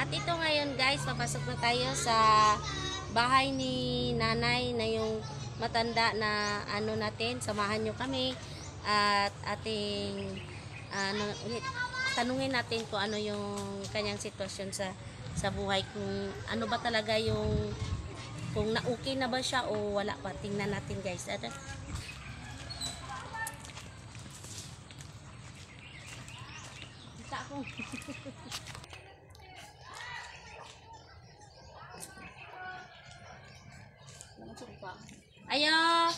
At ito ngayon guys, papasok na tayo sa bahay ni nanay na yung matanda na ano natin. Samahan nyo kami at ating ulit, tanungin natin kung ano yung kanyang sitwasyon sa buhay. Kung ano ba talaga yung, kung na-okay na ba siya o wala pa. Tingnan natin guys. Kita ako. Ayo.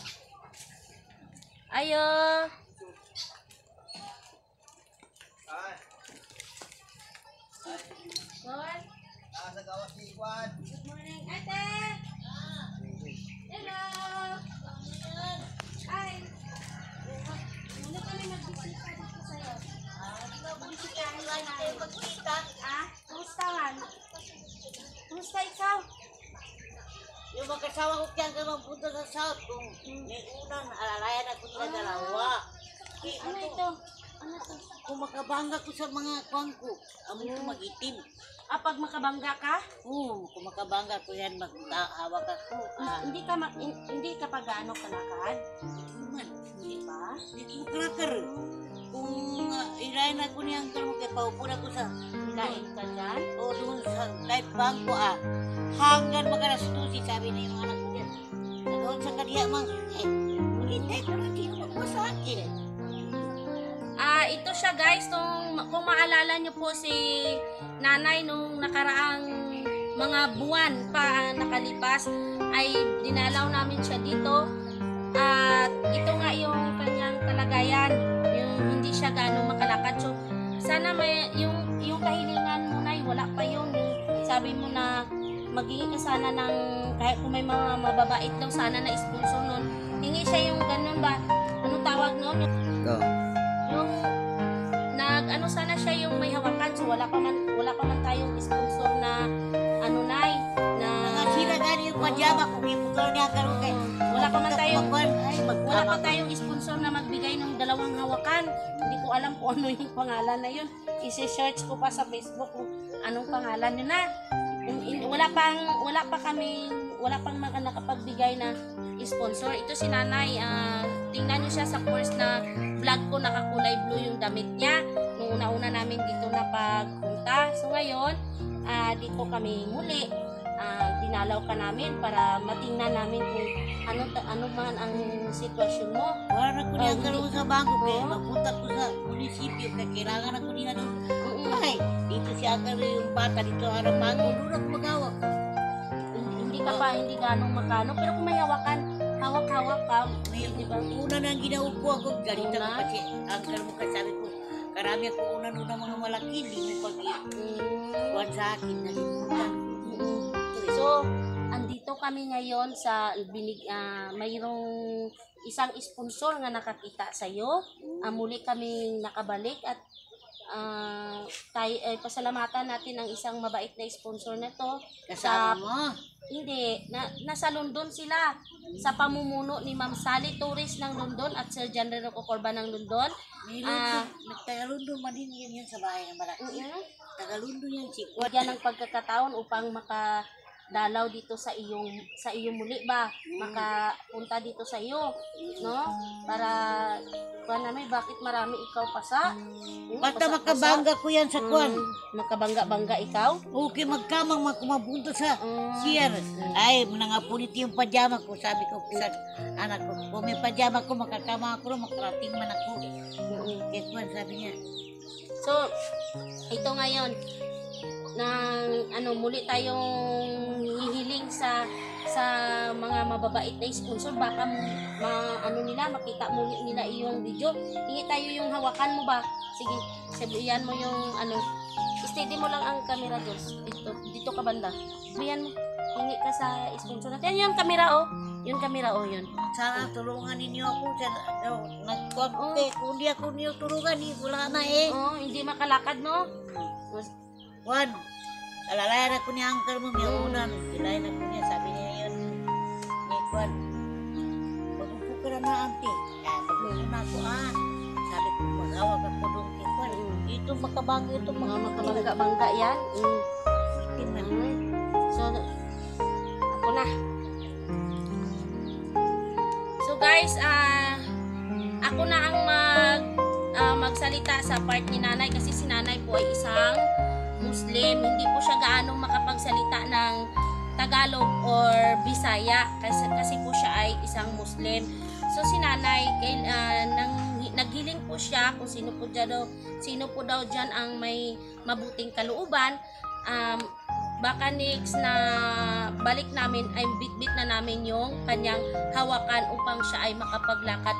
Ayo. Good morning, ate. Hello. Ay. Muna kami magbisita dito sa'yo. Bisitahin ka namin. Kumusta man? Kumusta ikaw? Yung magkasawa ko kaya ka magpunta sa South kung may unang alalayan ako nila dalawa. Ano ito? Ano to? Kung makabangga ko sa mga kwang ko, amo ko mag-itim. Pag makabangga ka? Oo, kung makabangga ko yan, maghawak ako. Hindi ka pa gaano kalakad? Man, Di ba? hindi ko kalakar. Kung ilayan ako niyang kalmo, kaya paupuna ko sa Kain ka dyan? o doon sa kahit bangko hanggang magalas tusi, sabi na yung anak ko dyan. Doon sa kadiya mang, hindi ko na dito magmasakit. Ito siya guys, kung maalala nyo po si nanay nung nakaraang mga buwan pa nakalipas, ay dinalaw namin siya dito. At ito nga yung kanyang kalagayan, yung hindi siya ganong makalakad. So, sana may, yung kahilingan mo na, wala pa yun. Yung sabi mo na maghingi ka sana ng, kahit kung may mga mababait daw, sana na sponsor nun. Hingi siya yung ganun ba? Anong tawag nun? Yung ano sana siya yung may hawakan. So wala pa man tayong sponsor na ano na Sila gani yung pajama ko, iputol niya karon kay wala pa man tayong wala pa tayo. tayong sponsor na magbigay ng dalawang hawakan. Hindi ko alam kung ano yung pangalan na yun. I-search ko pa sa Facebook kung anong pangalan yun na. Wala pang mga nakapagbigay na sponsor. Ito si nanay, tingnan niyo siya sa course na vlog ko, nakakulay blue yung damit niya nung una-una namin dito na pagpunta. So ngayon, dito kami muli, dinalaw ka namin para matingnan namin kung ano man ang sitwasyon mo. Wala na ko niya karon sa bangko kay mapunta ko sa munisipyo kay kailangan ako niya doon. Ay, dito siya ka yung bata dito harap bangko, doon ako magawa. Hindi ganong makano, pero kung may hawakan, hawak-hawak ka, di ba? Una nang ginaupo ako, ganito ko kasi ang mo kasabi ko, karami ako una mga malaki, hindi mo pag-iwan sa akin na limutan. So, andito kami ngayon sa mayroong isang sponsor nga nakakita sa iyo. Muli kaming nakabalik at pasalamatan natin ang isang mabait na sponsor na to. Kasama mo? Hindi, nasa London sila sa pamumuno ni Ma'am Sally Torres ng London at Sir John Renoco Corba ng London. Taga-London man din yan sa bahay ng malaki. Taga-London yan si Wagyan ng pagkakataon upang makadalaw dito sa iyong muli ba, makapunta dito sa iyo, no? Para namin bakit marami ikaw pasa? Basta makabangga ko yan sa kwan. Makabangga-bangga ikaw? Okay, magkamang kumabunto sa siyer. Ay, nangapunit yung pajama ko. Sabi ko sa anak ko, kung may pajama ko, makakama ako, makarating man ako. Kaya kwan, sabi niya. So, ito ngayon, muli tayong hihiling sa mga mababait na sponsor, baka makita muli nila iyong video. Hingi tayo yung hawakan mo ba? Sige, sabihan mo yung steady mo lang ang camera doon. Dito ka banda. Sabihan mo, hingi ka sa sponsor natin. Yan yung camera yun. Sana tulungan ninyo ako. Nagkuhan ko kung di ako niyo tulungan, wala na hindi makalakad, no? Juan, alalayan ako niya angkar mo, may unan. Ilayan ako niya, sabi niya yun. Ni Juan, mag-upo ka na ante. Mag-upo na ako, sabi ko, mag-awag ako doon kay Juan. Ito makabangga, ito Mga makabangga-bangga yan. akin man. So, ako na. So guys, ako na ang magsalita sa part ni nanay kasi si nanay po ay isang Muslim. Hindi po siya gaano makapagsalita ng Tagalog or Bisaya kasi po siya ay isang Muslim. So si nanay, naghiling po siya kung sino po daw dyan ang may mabuting kalooban. Baka next na balik namin ay bitbit na namin yung kanyang hawakan upang siya ay makapaglakad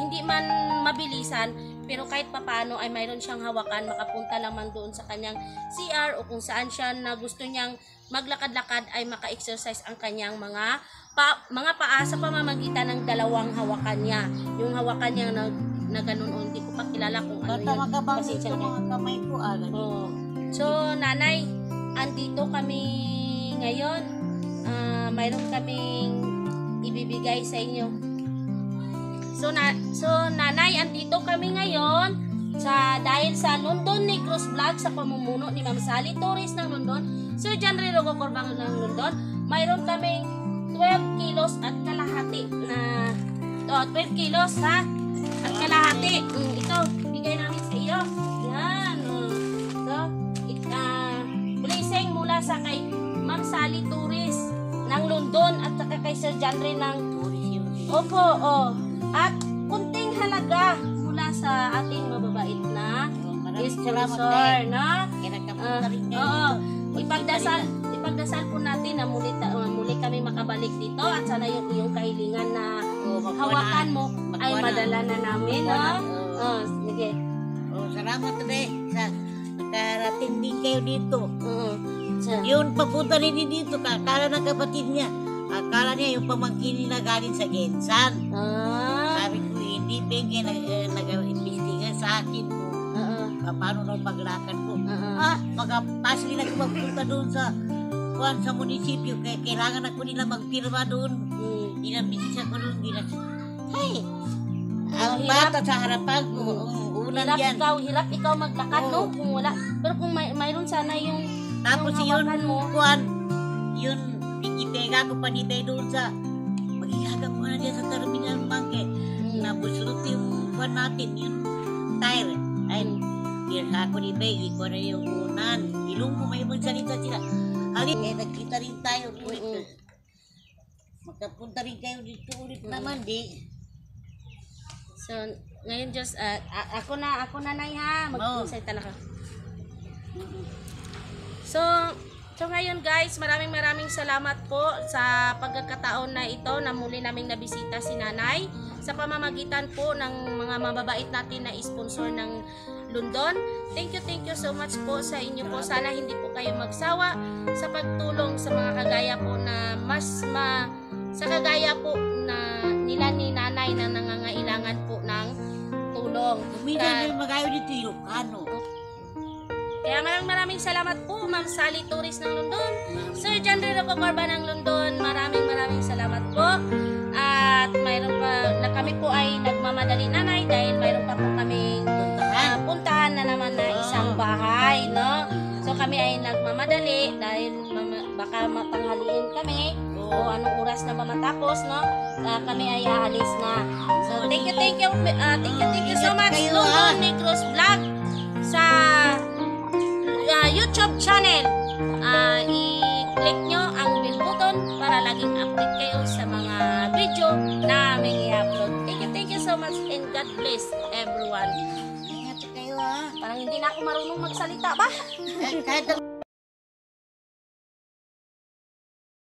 hindi man mabilisan pero kahit papaano ay mayroon siyang hawakan, makapunta lamang doon sa kanyang CR o kung saan siya na gusto niyang maglakad-lakad ay maka-exercise ang kanyang mga paa sa pamamagitan ng dalawang hawakan niya. Yung hawakan niya na ganun, hindi ko pa kilala kung ano Basta yun. makabangit Pasensya sa na kayo. mga kamay ko. Oo. So, nanay, andito kami ngayon. Mayroon kaming ibibigay sa inyo. So, nanay, andito kami ngayon dahil sa London Negros Vlog sa pamumuno ni Ma'am Sally Torres ng London, Sir John Rirogo Corbang ng London. Mayroon kaming 12 kilos at kalahati na 12 kilos ha at kalahati. Ito, bigay namin sa iyo. Yan. So, blessing mula sa kay Ma'am Sally Torres ng London at saka kay Sir John rin ng Opo, at kunting halaga mula sa ating mababait na sponsor, no? Ipagdasal po natin na muli kami makabalik dito at sana yung iyong kahilingan na hawakan mo ay madala na namin, no? Sige. Salamat rin sa nakarating din kayo dito. So, Yun, papunta rin din dito. Akala ng kapatid niya. Akala niya yung pamangkin na galing sa Gensan. Sabi ko, hindi penge nag-imbestiga sa akin po. Paano na paglakad ko. Magpasli na ko magpunta doon sa munisipyo. Kaya kailangan ako nila magpirma doon. Dinambisisa ko doon. Hey! Ang bata sa harapan ko. Unan yan. Hirap ikaw maglakad, no? Kung wala. Pero kung mayroon sana yung Tapos yung yun, hawakan mo. yun, ikipega ko pa nitay doon sa magigagam ko na dyan sa terminal bangke. Nabusulot yung kuwan natin, yung tire. Ay, kirha ko ni Peggy, ko na yung unan. Ilong mo may magsalita sila. Halip, nagkita rin tayo ulit. Magkapunta rin kayo dito ulit naman, di. So, ngayon just, ako na nay ha. Mag-usay talaga. So ngayon guys, maraming salamat po sa pagkakataon na ito na muli naming nabisita si nanay sa pamamagitan po ng mga mababait natin na sponsor ng London. Thank you so much po sa inyo po. Sana hindi po kayo magsawa sa pagtulong sa mga kagaya po na sa kagaya po na nila ni nanay na nangangailangan po ng tulong. Minsan yung magayo dito yung Ilocano. Kaya maraming salamat po Ma'am Sally Torres ng London, Sir John Rirogo Corbang ng London. Maraming salamat po. At mayroon pa na kami po ay nagmamadali nanay dahil mayroon pa po kaming puntahan na naman na isang bahay, no? So kami ay nagmamadali dahil baka matanghaliin kami o anong oras na ba matapos, no? Kami ay aalis na. So thank you so much London Negros Vlog sa YouTube channel. I-click nyo ang bell button para laging update kayo sa mga video na aming i-upload. Thank you so much and God bless everyone. Ingat kayo ha. Parang hindi na ako marunong magsalita ba? Kahit